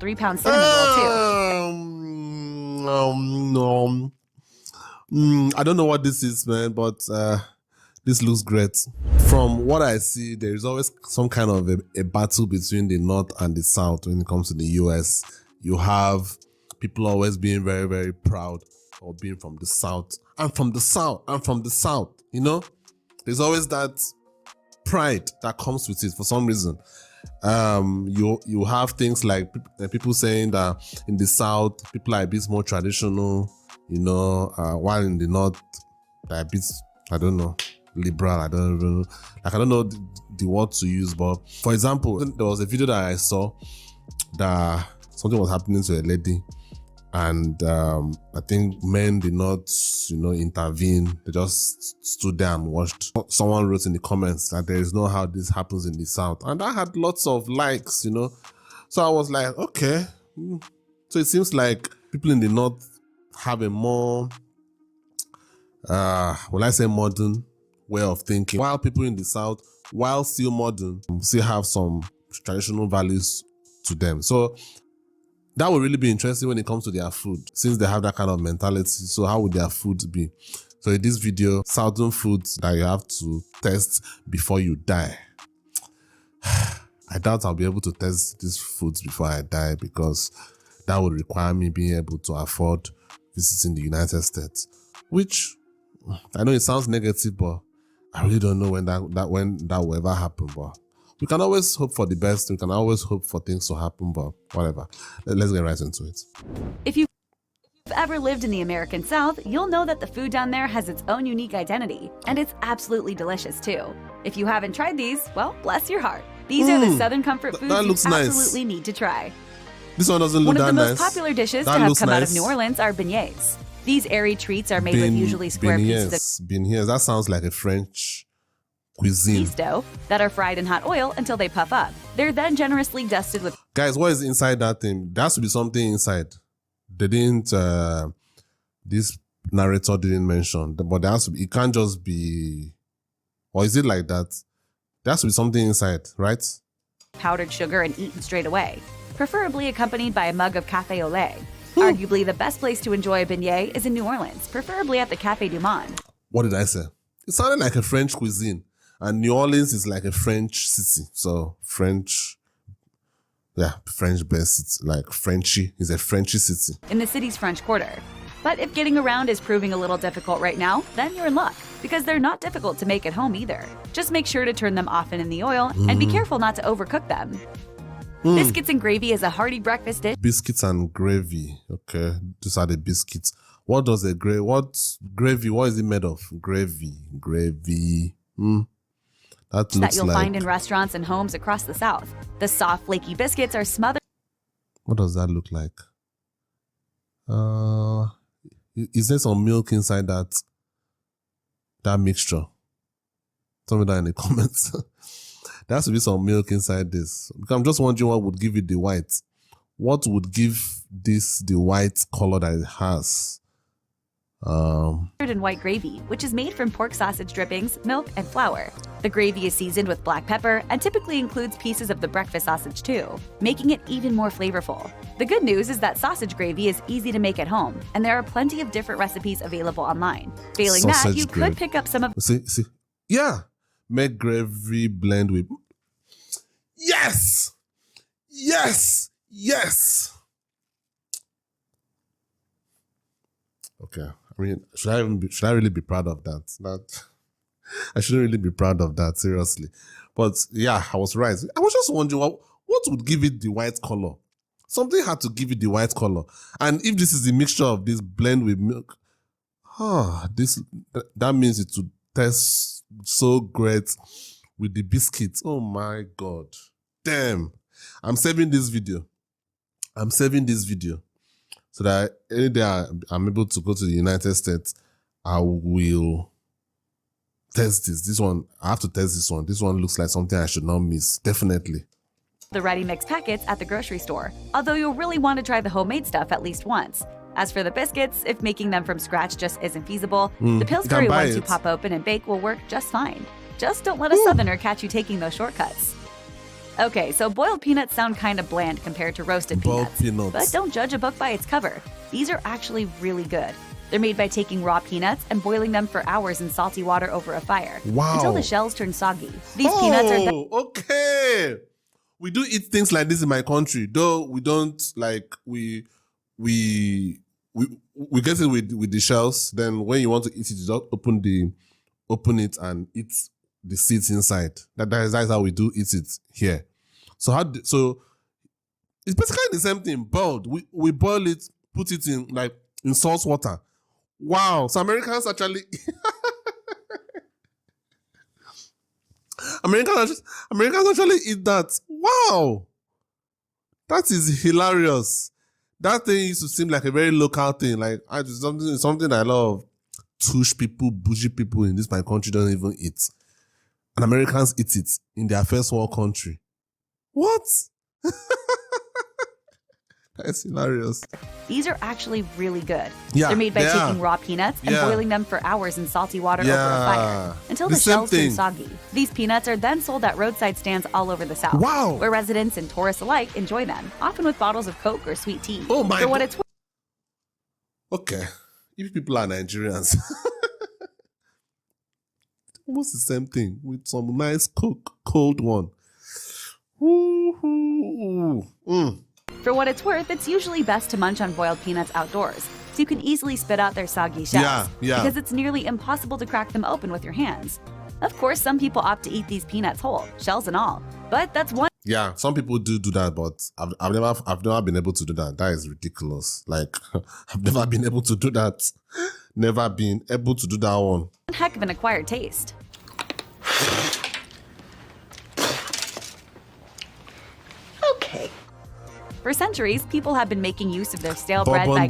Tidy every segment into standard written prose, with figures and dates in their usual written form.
3-pound cinnamon roll too. I don't know what this is, man, but this looks great. From what I see, there is always some kind of a battle between the North and the South when it comes to the US. You have people always being very, very proud of being from the South. I'm from the South. I'm from the South. You know, there's always that pride that comes with it for some reason. You have things like people saying that in the South, people are a bit more traditional, you know, while in the North, they're a bit, I don't know, liberal. I don't know the word to use, but for example, there was a video that I saw that something was happening to a lady, and I think men did not, you know, intervene. They just stood there and watched. Someone wrote in the comments that there is no how this happens in the South, and I had lots of likes, you know. So I was like, okay. So it seems like people in the North have a more, will I say, modern way of thinking, while people in the South, while still modern, still have some traditional values to them. So that would really be interesting when it comes to their food, since they have that kind of mentality. So how would their food be? So in this video, Southern foods that you have to test before you die. I doubt I'll be able to test these foods before I die, because that would require me being able to afford visiting the United States, which I know it sounds negative, but I really don't know when that will ever happen. But we can always hope for the best. We can always hope for things to happen, but whatever. Let's get right into it. If you've ever lived in the American South, you'll know that the food down there has its own unique identity, and it's absolutely delicious too. If you haven't tried these, well, bless your heart. These are the Southern comfort foods you absolutely need to try. This one doesn't look that nice. One of the most popular dishes to have come out of New Orleans are beignets. These airy treats are made with usually square pieces of beignets. That sounds like a French cuisine. Dough that are fried in hot oil until they puff up. They're then generously dusted with... Guys, what is inside that thing? There has to be something inside. They didn't, this narrator didn't mention, but there has to be, it can't just be, or is it like that? There has to be something inside, right? Powdered sugar and eaten straight away, preferably accompanied by a mug of cafe au lait. Arguably the best place to enjoy a beignet is in New Orleans, preferably at the Café du Monde. What did I say? It sounded like a French cuisine, and New Orleans is like a French city. So French based city, like Frenchy is a Frenchy city. In the city's French Quarter. But if getting around is proving a little difficult right now, then you're in luck, because they're not difficult to make at home either. Just make sure to turn them often in the oil and be careful not to overcook them. Biscuits and gravy is a hearty breakfast dish. Biscuits and gravy. Okay, these are the biscuits. What is it made of? Gravy. That you'll find in restaurants and homes across the South. The soft, flaky biscuits are smothered. What does that look like? Is there some milk inside that mixture? Tell me that in the comments. There has to be some milk inside this. I'm just wondering what would give it the white. What would give this the white color that it has? And white gravy, which is made from pork sausage drippings, milk, and flour. The gravy is seasoned with black pepper and typically includes pieces of the breakfast sausage too, making it even more flavorful. The good news is that sausage gravy is easy to make at home, and there are plenty of different recipes available online. Failing that, you could pick up some of... See. Yeah. Make gravy blend with... Yes! Okay. I mean, should I really be proud of that? I shouldn't really be proud of that, seriously. But yeah, I was right. I was just wondering what would give it the white color. Something had to give it the white color. And if this is the mixture of this blend with milk, that means it would taste so great with the biscuits. Oh my God. Damn. I'm saving this video so that any day I'm able to go to the United States, I will test this. This one, I have to test this one. This one looks like something I should not miss. Definitely. The ready mix packets at the grocery store, although you'll really want to try the homemade stuff at least once. As for the biscuits, if making them from scratch just isn't feasible, the Pillsbury ones you pop open and bake will work just fine. Just don't let a Southerner catch you taking those shortcuts. Okay, so boiled peanuts sound kind of bland compared to roasted Boiled peanuts. peanuts. But don't judge a book by its cover. These are actually really good. They're made by taking raw peanuts and boiling them for hours in salty water over a fire. Wow. Until the shells turn soggy. These peanuts are okay. We do eat things like this in my country, though we don't like we get it with the shells. Then when you want to eat it, you just open it and eat the seeds inside. That is how we do eat it here. So it's basically the same thing. Boiled. We boil it, put it in salt water. Wow. So Americans actually Americans actually eat that. Wow. That is hilarious. That thing used to seem like a very local thing. Like something I love. Tush people, bougie people in this my country don't even eat. And Americans eat it in their first world country. What? That's hilarious. These are actually really good. Yeah, They're made by they taking are. raw peanuts and Yeah. boiling them for hours in salty water over a fire until The the same shells turn thing. soggy. These peanuts are then sold at roadside stands all over the South, Wow. where residents and tourists alike enjoy them, often with bottles of Coke or sweet tea. Oh my For what God. it's worth, Okay. If people are Nigerians. Almost the same thing with some nice cold one. Ooh. it's usually best to munch on boiled peanuts outdoors, so you can easily spit out their soggy shells, Yeah. because it's nearly impossible to crack them open with your hands. Of course, some people opt to eat these peanuts whole, shells and all, but that's one Yeah, some people do that, but I've never been able to do that. That is ridiculous. Like I've never been able to do that. Never been able to do that one. heck of an acquired taste. Okay. For centuries, people have been making use of their stale bread by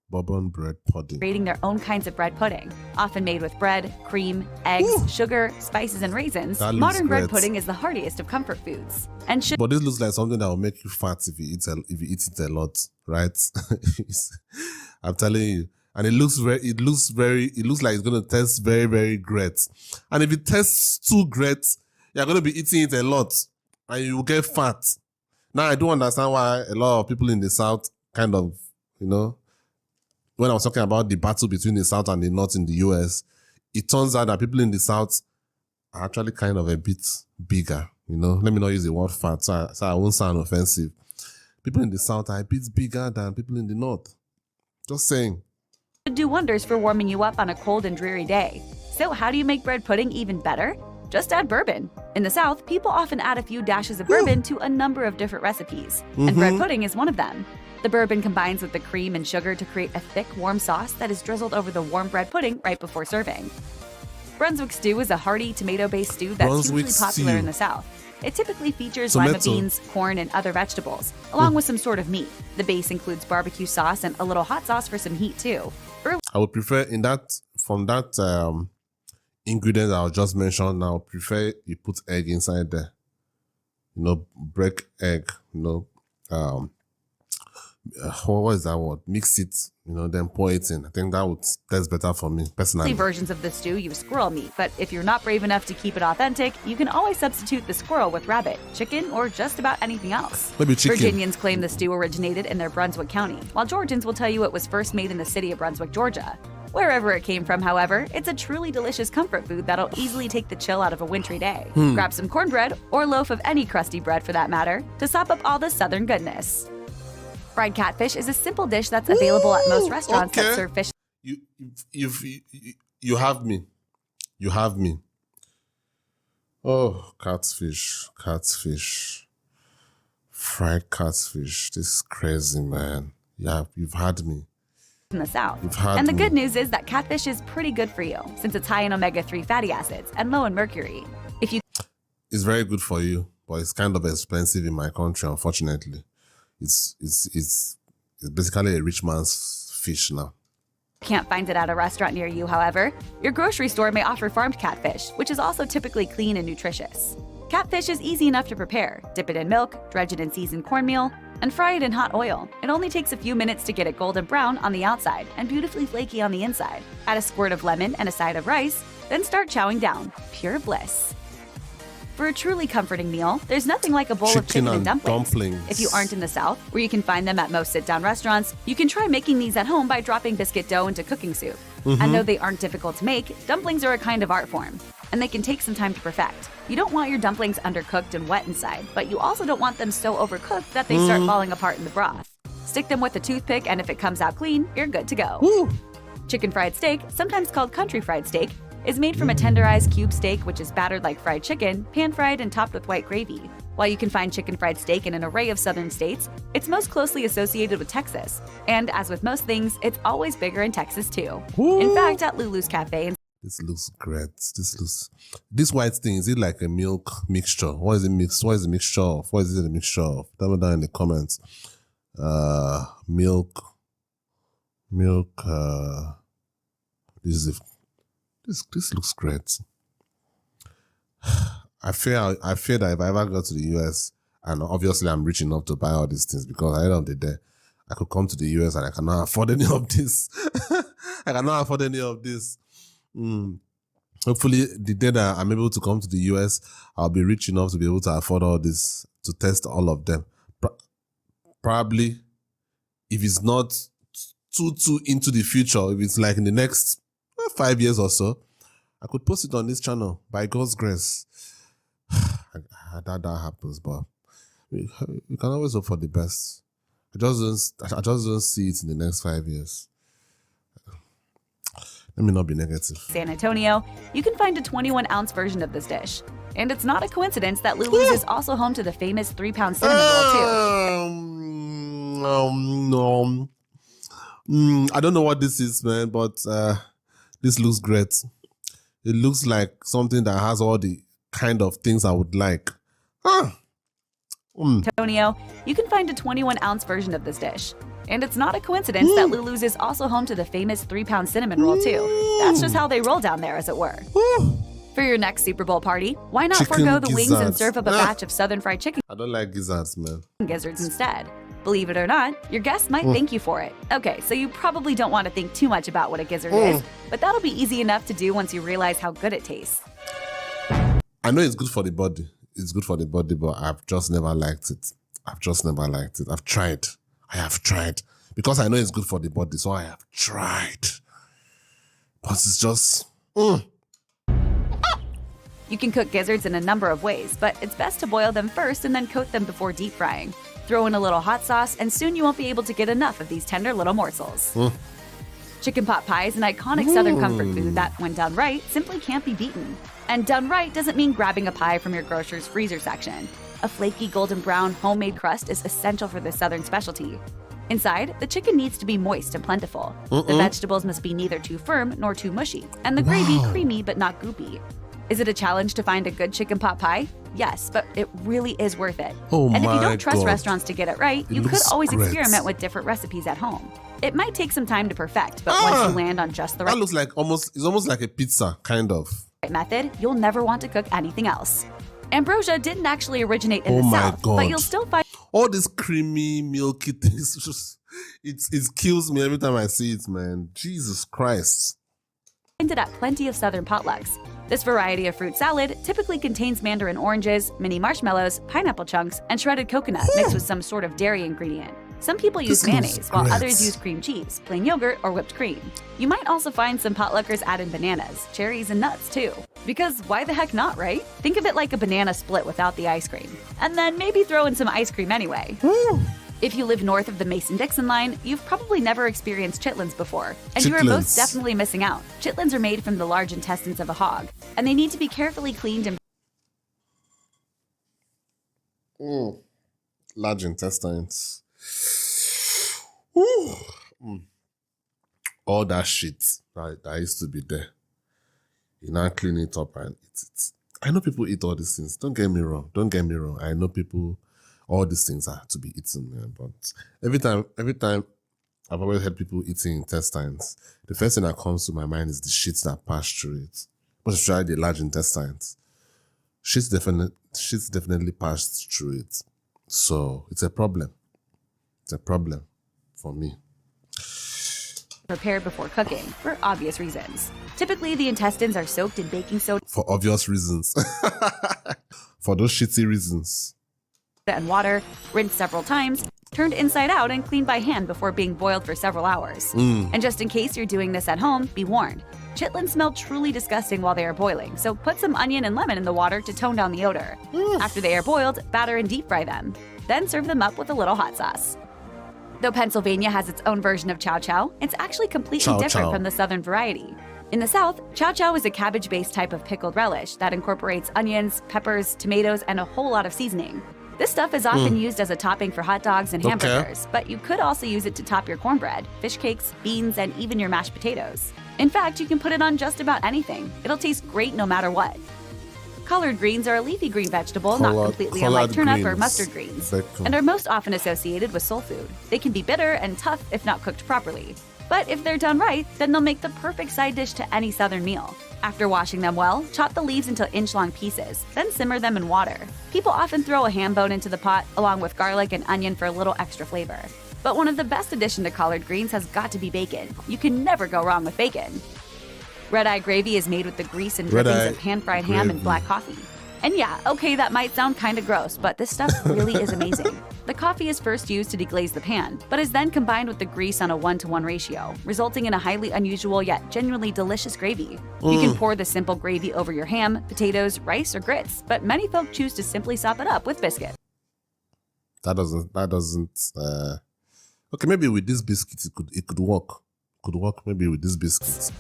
Bourbon bread pudding. creating their own kinds of bread pudding, often made with bread, cream, eggs, sugar, spices, and raisins. That looks Modern bread great. pudding is the heartiest of comfort foods, and should But this looks like something that will make you fat if you eat it a lot, right? I'm telling you. And it looks like it's gonna taste very, very great. And if it tastes too great, you're gonna be eating it a lot and you will get fat. Now I don't understand why a lot of people in the South kind of, when I was talking about the battle between the South and the North in the US, it turns out that people in the South are actually kind of a bit bigger, Let me not use the word fat, so I won't sound offensive. People in the South are a bit bigger than people in the North. Just saying. do wonders for warming you up on a cold and dreary day. So how do you make bread pudding even better? Just add bourbon. In the South, people often add a few dashes of bourbon to a number of different recipes, and bread pudding is one of them. The bourbon combines with the cream and sugar to create a thick, warm sauce that is drizzled over the warm bread pudding right before serving. Brunswick stew is a hearty tomato-based stew that's Brunswick hugely popular stew. in the South. It typically features Tomato. lima beans, corn, and other vegetables, along with some sort of meat. The base includes barbecue sauce and a little hot sauce for some heat too. I would prefer from that ingredient I just mentioned, I would prefer you put egg inside there. Break egg, what is that word? Mix it, then pour it in. I think that would taste better for me personally. Versions of the stew use squirrel meat, but if you're not brave enough to keep it authentic, you can always substitute the squirrel with rabbit, chicken, or just about anything else. Maybe chicken. Virginians claim the stew originated in their Brunswick County, while Georgians will tell you it was first made in the city of Brunswick, Georgia. Wherever it came from, however, it's a truly delicious comfort food that'll easily take the chill out of a wintry day. Grab some cornbread, or a loaf of any crusty bread for that matter, to sop up all the southern goodness. Fried catfish is a simple dish that's available at most restaurants that serve fish. You have me. You have me. Oh, catfish. Fried catfish. This is crazy, man. Yeah, you've had me. In the South. You've had And the me. good news is that catfish is pretty good for you, since it's high in omega-3 fatty acids and low in mercury. If you It's very good for you, but it's kind of expensive in my country, unfortunately. It's basically a rich man's fish now. can't find it at a restaurant near you, however, your grocery store may offer farmed catfish, which is also typically clean and nutritious. Catfish is easy enough to prepare. Dip it in milk, dredge it in seasoned cornmeal, and fry it in hot oil. It only takes a few minutes to get it golden brown on the outside and beautifully flaky on the inside. Add a squirt of lemon and a side of rice, then start chowing down. Pure bliss. For a truly comforting meal, there's nothing like a bowl of Chicken chicken and and dumplings. dumplings. If you aren't in the South, where you can find them at most sit-down restaurants, you can try making these at home by dropping biscuit dough into cooking soup. And though they aren't difficult to make, dumplings are a kind of art form, and they can take some time to perfect. You don't want your dumplings undercooked and wet inside, but you also don't want them so overcooked that they start falling apart in the broth. Stick them with a toothpick, and if it comes out clean, you're good to go. Woo. Chicken fried steak, sometimes called country fried steak, is made from a tenderized cube steak which is battered like fried chicken, pan-fried and topped with white gravy. While you can find chicken fried steak in an array of southern states, it's most closely associated with Texas. And as with most things, it's always bigger in Texas too. Woo. In fact, at Lulu's Cafe in This looks great. This white thing, is it like a milk mixture? What is it mixed? What is the mixture of? What is it a mixture of? Tell me down in the comments. Milk. This looks great. I fear that if I ever go to the US, and obviously I'm rich enough to buy all these things, because at the end of the day, I could come to the US and I cannot afford any of this. I cannot afford any of this. Hopefully, the day that I'm able to come to the US, I'll be rich enough to be able to afford all this, to test all of them. Probably, if it's not too into the future, if it's like in the next 5 years or so, I could post it on this channel by God's grace. that happens, but you can always hope for the best. I just don't see it in the next 5 years. Let me not be negative. San Antonio, you can find a 21-ounce version of this dish. And it's not a coincidence that Lulu's is also home to the famous 3-pound cinnamon roll too. I don't know what this is, man, but this looks great. It looks like something that has all the kind of things I would like. Antonio, you can find a 21-ounce version of this dish. And it's not a coincidence that Lulu's is also home to the famous 3-pound cinnamon roll too. That's just how they roll down there, as it were. For your next Super Bowl party, why not forego the wings and serve up a batch of southern fried chicken I don't like gizzards, man. gizzards instead? Believe it or not, your guests might thank you for it. Okay, so you probably don't want to think too much about what a gizzard is, but that'll be easy enough to do once you realize how good it tastes. I know it's good for the body. It's good for the body, but I've just never liked it. I've tried. I have tried. Because I know it's good for the body, so I have tried. But it's just... You can cook gizzards in a number of ways, but it's best to boil them first and then coat them before deep frying. Throw in a little hot sauce, and soon you won't be able to get enough of these tender little morsels. Chicken pot pie is an iconic Southern comfort food that, when done right, simply can't be beaten. And done right doesn't mean grabbing a pie from your grocer's freezer section. A flaky golden brown homemade crust is essential for this Southern specialty. Inside, the chicken needs to be moist and plentiful. The vegetables must be neither too firm nor too mushy, and the gravy creamy but not goopy. Is it a challenge to find a good chicken pot pie? Yes, but it really is worth it. Oh and if you my don't trust God. restaurants to get it right, you could looks always great. experiment with different recipes at home. It might take some time to perfect, but once you land on just the That right looks like it's almost like a pizza, kind of. method, you'll never want to cook anything else. Ambrosia didn't actually originate in Oh the my South, God. but you'll still find All this creamy, milky things, it kills me every time I see it, man. Jesus Christ. it at plenty of Southern potlucks. This variety of fruit salad typically contains mandarin oranges, mini marshmallows, pineapple chunks, and shredded coconut mixed with some sort of dairy ingredient. Some people use This looks mayonnaise, while great. others use cream cheese, plain yogurt, or whipped cream. You might also find some potluckers add in bananas, cherries, and nuts too. Because why the heck not, right? Think of it like a banana split without the ice cream. And then maybe throw in some ice cream anyway. If you live north of the Mason-Dixon line, you've probably never experienced chitlins before, and you are Chitlins. most definitely missing out. Chitlins are made from the large intestines of a hog, and they need to be carefully cleaned and Large intestines. All that shit that used to be there. You now clean it up and eat it. I know people eat all these things. Don't get me wrong. I know people, all these things are to be eaten, man. But every time I've always heard people eating intestines, the first thing that comes to my mind is the shit that passed through it. But especially the large intestines. Shit's definitely passed through it. So it's a problem. It's a problem for me. prepared before cooking, for obvious reasons. Typically, the intestines are soaked in baking soda For obvious reasons. for those shitty reasons. And water, rinsed several times, turned inside out and cleaned by hand before being boiled for several hours. And just in case you're doing this at home, be warned. Chitlins smell truly disgusting while they are boiling, so put some onion and lemon in the water to tone down the odor. After they are boiled, batter and deep fry them. Then serve them up with a little hot sauce. Though Pennsylvania has its own version of chow chow, it's actually completely different from the southern variety. In the South, chow chow is a cabbage-based type of pickled relish that incorporates onions, peppers, tomatoes, and a whole lot of seasoning. This stuff is often used as a topping for hot dogs and hamburgers, but you could also use it to top your cornbread, fish cakes, beans, and even your mashed potatoes. In fact, you can put it on just about anything. It'll taste great no matter what. Collard greens are a leafy green vegetable, not completely unlike turnip or mustard greens, and are most often associated with soul food. They can be bitter and tough if not cooked properly. But if they're done right, then they'll make the perfect side dish to any southern meal. After washing them well, chop the leaves into inch-long pieces, then simmer them in water. People often throw a ham bone into the pot, along with garlic and onion for a little extra flavor. But one of the best additions to collard greens has got to be bacon. You can never go wrong with bacon. Red-eye gravy is made with the grease and drippings of pan-fried ham and black coffee. And yeah, okay, that might sound kinda gross, but this stuff really is amazing. The coffee is first used to deglaze the pan, but is then combined with the grease on a 1-to-1 ratio, resulting in a highly unusual yet genuinely delicious gravy. You can pour the simple gravy over your ham, potatoes, rice, or grits, but many folk choose to simply sop it up with biscuit. That doesn't. Okay, maybe with this biscuit it could work. Could work maybe with this biscuit.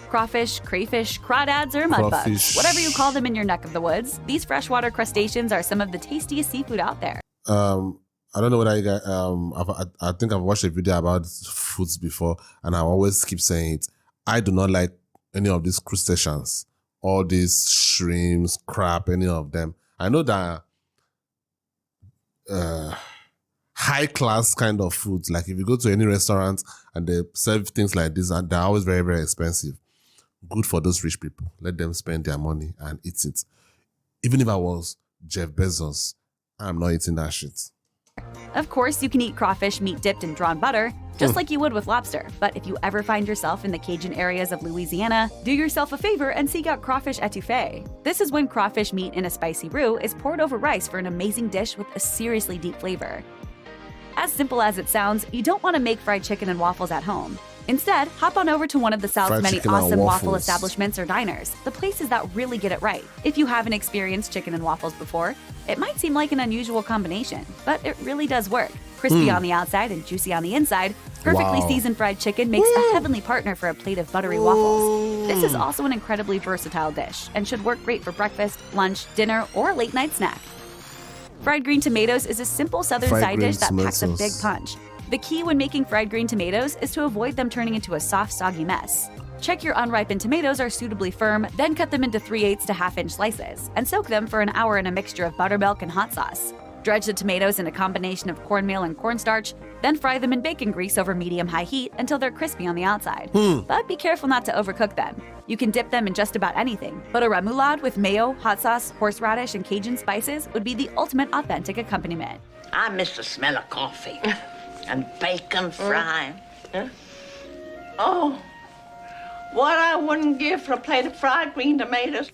Crawfish, crayfish, crawdads, or mudbugs, whatever you call them in your neck of the woods, these freshwater crustaceans are some of the tastiest seafood out there. I don't know whether you guys, I think I've watched a video about foods before, and I always keep saying it. I do not like any of these crustaceans, all these shrimps, crab, any of them. I know that high class kind of foods, like if you go to any restaurant and they serve things like this, and they're always very, very expensive. Good for those rich people. Let them spend their money and eat it. Even if I was Jeff Bezos, I'm not eating that shit. Of course, you can eat crawfish meat dipped in drawn butter, just like you would with lobster. But if you ever find yourself in the Cajun areas of Louisiana, do yourself a favor and seek out crawfish etouffee. This is when crawfish meat in a spicy roux is poured over rice for an amazing dish with a seriously deep flavor. As simple as it sounds, you don't want to make fried chicken and waffles at home. Instead, hop on over to one of the South's many awesome waffle establishments or diners, the places that really get it right. If you haven't experienced chicken and waffles before, it might seem like an unusual combination, but it really does work. Crispy on the outside and juicy on the inside, perfectly seasoned fried chicken makes a heavenly partner for a plate of buttery waffles. This is also an incredibly versatile dish and should work great for breakfast, lunch, dinner, or late-night snack. Fried green tomatoes is a simple southern side dish that packs a big punch. The key when making fried green tomatoes is to avoid them turning into a soft, soggy mess. Check your unripened tomatoes are suitably firm, then cut them into 3/8 to half-inch slices, and soak them for an hour in a mixture of buttermilk and hot sauce. Dredge the tomatoes in a combination of cornmeal and cornstarch, then fry them in bacon grease over medium-high heat until they're crispy on the outside. But be careful not to overcook them. You can dip them in just about anything, but a remoulade with mayo, hot sauce, horseradish, and Cajun spices would be the ultimate authentic accompaniment. I miss the smell of coffee and bacon frying. Oh, what I wouldn't give for a plate of fried green tomatoes.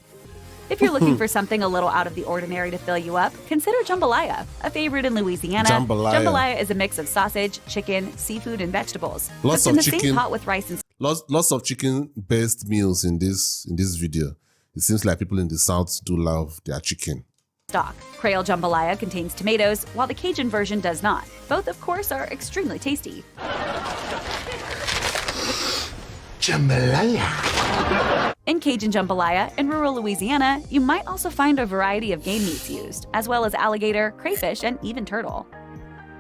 If you're looking for something a little out of the ordinary to fill you up, consider jambalaya, a favorite in Louisiana. Jambalaya is a mix of sausage, chicken, seafood, and vegetables. Lots in of the chicken. same pot with rice and Lots of chicken-based meals in this video. It seems like people in the South do love their chicken. stock. Creole jambalaya contains tomatoes, while the Cajun version does not. Both, of course, are extremely tasty. Jambalaya. In Cajun jambalaya, in rural Louisiana, you might also find a variety of game meats used, as well as alligator, crayfish, and even turtle.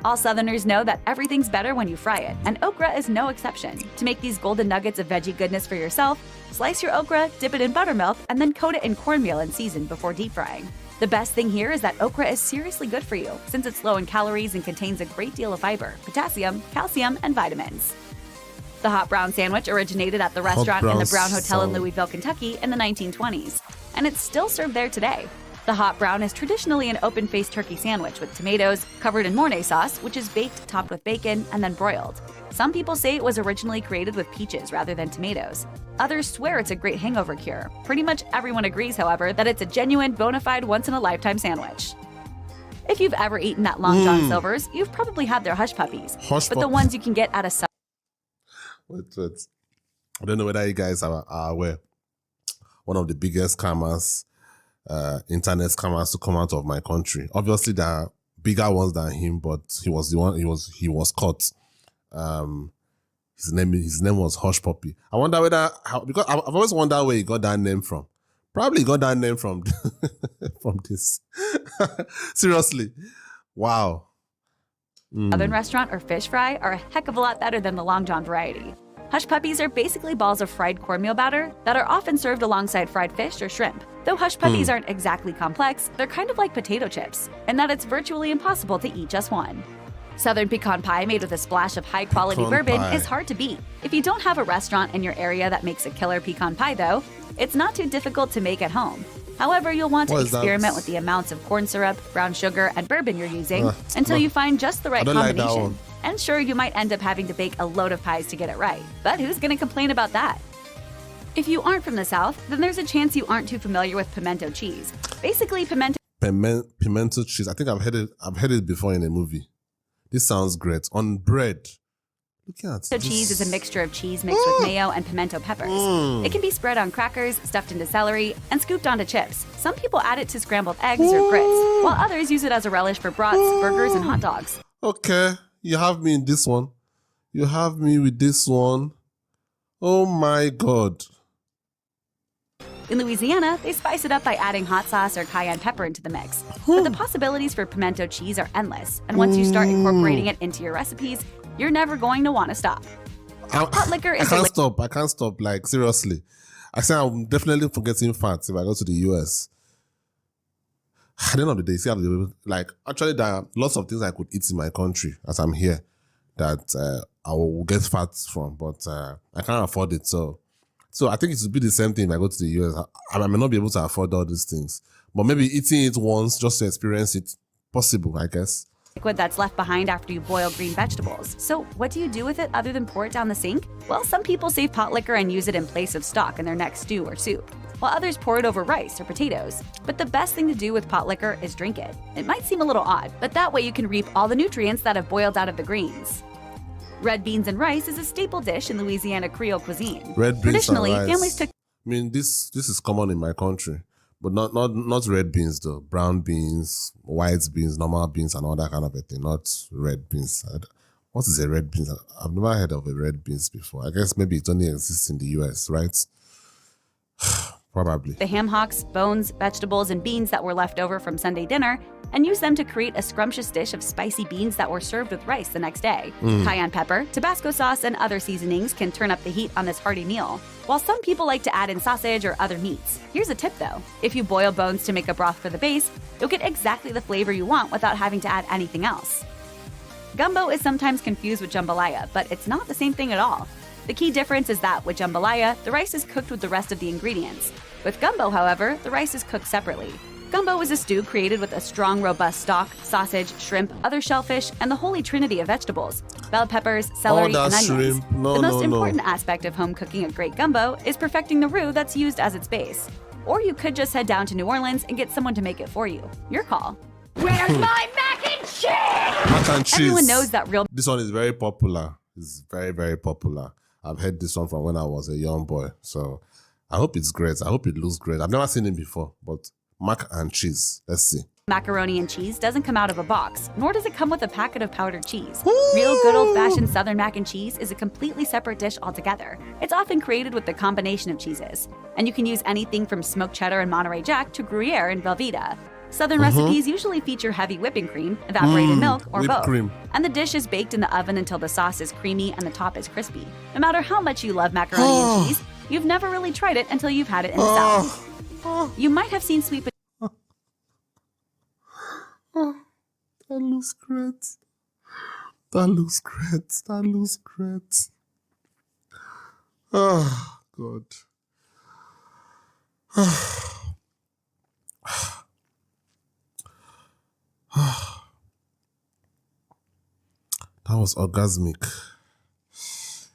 All Southerners know that everything's better when you fry it, and okra is no exception. To make these golden nuggets of veggie goodness for yourself, slice your okra, dip it in buttermilk, and then coat it in cornmeal and season before deep frying. The best thing here is that okra is seriously good for you, since it's low in calories and contains a great deal of fiber, potassium, calcium, and vitamins. The hot brown sandwich originated at the restaurant in the Brown Hotel in Louisville, Kentucky in the 1920s, and it's still served there today. The hot brown is traditionally an open-faced turkey sandwich with tomatoes, covered in Mornay sauce, which is baked, topped with bacon, and then broiled. Some people say it was originally created with peaches rather than tomatoes. Others swear it's a great hangover cure. Pretty much everyone agrees, however, that it's a genuine, bona fide, once-in-a-lifetime sandwich. If you've ever eaten at Long John Silver's, you've probably had their hush puppies. But the ones you can get at a Wait. I don't know whether you guys are aware. One of the biggest scammers, internet scammers to come out of my country. Obviously, there are bigger ones than him, but he was the one. He was caught. His name was Hush Puppy. I wonder because I've always wondered where he got that name from. Probably got that name from from this. Seriously, wow. Southern restaurant or fish fry are a heck of a lot better than the Long John variety. Hush puppies are basically balls of fried cornmeal batter that are often served alongside fried fish or shrimp. Though hush puppies aren't exactly complex, they're kind of like potato chips, in that it's virtually impossible to eat just one. Southern pecan pie made with a splash of high-quality bourbon is hard to beat. If you don't have a restaurant in your area that makes a killer pecan pie, though, it's not too difficult to make at home. However, you'll want to experiment with the amounts of corn syrup, brown sugar, and bourbon you're using until you find just the right combination. And sure, you might end up having to bake a load of pies to get it right. But who's going to complain about that? If you aren't from the South, then there's a chance you aren't too familiar with pimento cheese. Basically, pimento cheese. I think I've heard it before in a movie. This sounds great. On bread. Look at this. Cheese is a mixture of cheese mixed with mayo and pimento peppers. It can be spread on crackers, stuffed into celery, and scooped onto chips. Some people add it to scrambled eggs or grits, while others use it as a relish for brats, burgers, and hot dogs. Okay, you have me in this one. You have me with this one. Oh my God. In Louisiana, they spice it up by adding hot sauce or cayenne pepper into the mix. But the possibilities for pimento cheese are endless, and once you start incorporating it into your recipes, you're never going to want to stop. Hot liquor is I can't stop. Like, seriously. I say I'm definitely forgetting facts if I go to the US. At the end of the day, see how like, actually, there are lots of things I could eat in my country as I'm here that I will get fats from, but I can't afford it. So I think it would be the same thing if I go to the US. I may not be able to afford all these things, but maybe eating it once just to experience it, possible, I guess. Liquid that's left behind after you boil green vegetables. So what do you do with it other than pour it down the sink? Well, some people save pot liquor and use it in place of stock in their next stew or soup, while others pour it over rice or potatoes. But the best thing to do with pot liquor is drink it. It might seem a little odd, but that way you can reap all the nutrients that have boiled out of the greens. Red beans and rice is a staple dish in Louisiana Creole cuisine. Red beans Traditionally, and rice. families took. I mean, this is common in my country, but not red beans though. Brown beans, white beans, normal beans, and all that kind of a thing. Not red beans. What is a red beans? I've never heard of a red beans before. I guess maybe it only exists in the US, right? Probably. The ham hocks, bones, vegetables, and beans that were left over from Sunday dinner and use them to create a scrumptious dish of spicy beans that were served with rice the next day. Cayenne pepper, Tabasco sauce, and other seasonings can turn up the heat on this hearty meal, while some people like to add in sausage or other meats. Here's a tip though. If you boil bones to make a broth for the base, you'll get exactly the flavor you want without having to add anything else. Gumbo is sometimes confused with jambalaya, but it's not the same thing at all. The key difference is that with jambalaya, the rice is cooked with the rest of the ingredients. With gumbo, however, the rice is cooked separately. Gumbo is a stew created with a strong, robust stock, sausage, shrimp, other shellfish, and the holy trinity of vegetables: bell peppers, celery, and onions. Shrimp. The most important aspect of home cooking a great gumbo is perfecting the roux that's used as its base. Or you could just head down to New Orleans and get someone to make it for you. Your call. Where's my mac and cheese? Mac and cheese. Everyone knows that real. This one is very popular. It's very, very popular. I've heard this one from when I was a young boy. So I hope it's great. I hope it looks great. I've never seen it before, but mac and cheese. Let's see. Macaroni and cheese doesn't come out of a box, nor does it come with a packet of powdered cheese. Real good old-fashioned Southern mac and cheese is a completely separate dish altogether. It's often created with the combination of cheeses, and you can use anything from smoked cheddar and Monterey Jack to Gruyere and Velveeta. Southern recipes usually feature heavy whipping cream, evaporated milk, or both. Cream. And the dish is baked in the oven until the sauce is creamy and the top is crispy. No matter how much you love macaroni and cheese, you've never really tried it until you've had it in the South. You might have seen sweet potatoes. That looks great. That looks great. That looks great. Oh, God. That was orgasmic.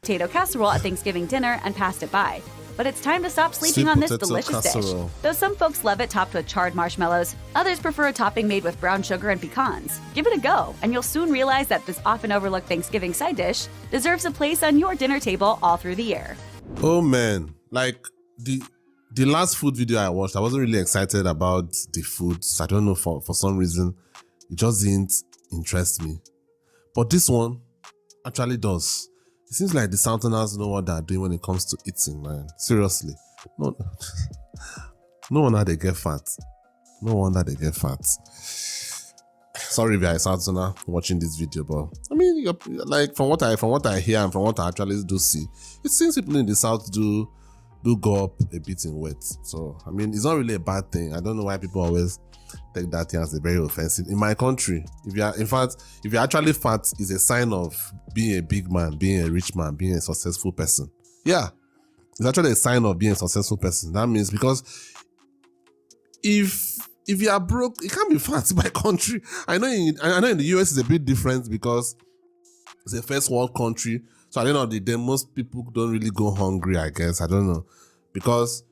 Potato casserole at Thanksgiving dinner and passed it by. But it's time to stop sleeping Sweet on this potato delicious casserole. dish. Though some folks love it topped with charred marshmallows, others prefer a topping made with brown sugar and pecans. Give it a go, and you'll soon realize that this often overlooked Thanksgiving side dish deserves a place on your dinner table all through the year. Oh man, like the last food video I watched, I wasn't really excited about the foods. I don't know, for some reason, it just didn't interest me. But this one actually does. It seems like the Southerners know what they're doing when it comes to eating, man. Seriously. No wonder they get fat. No wonder they get fat. Sorry if you're a Southerner watching this video, but I mean, like from what I hear and from what I actually do see, it seems people in the South do go up a bit in weight. So I mean, it's not really a bad thing. I don't know why people always take that thing as a very offensive. In my country, if you're actually fat, it's a sign of being a big man, being a rich man, being a successful person. Yeah, it's actually a sign of being a successful person. That means, because if you are broke, it can't be fat in my country. I know in the US it's a bit different because it's a first world country. So at the end of the day, most people don't really go hungry, I guess. I don't know. Because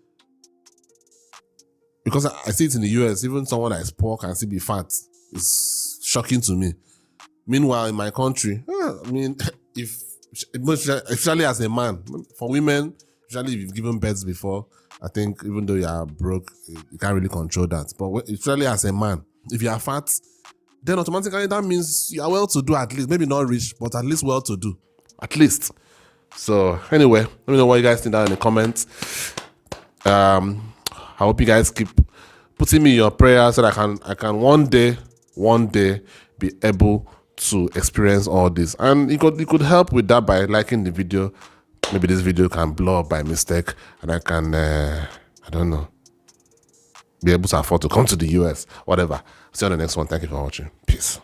I see it in the US, even someone that is poor can still be fat. It's shocking to me. Meanwhile, in my country, I mean, especially as a man, for women, especially if you've given birth before, I think even though you are broke, you can't really control that. But especially as a man, if you are fat, then automatically that means you are well-to-do at least. Maybe not rich, but at least well-to-do. At least. So anyway, let me know what you guys think down in the comments. I hope you guys keep putting me in your prayers so that I can one day be able to experience all this. And you could help with that by liking the video. Maybe this video can blow up by mistake and I can, I don't know, be able to afford to come to the US, whatever. See you on the next one. Thank you for watching. Peace.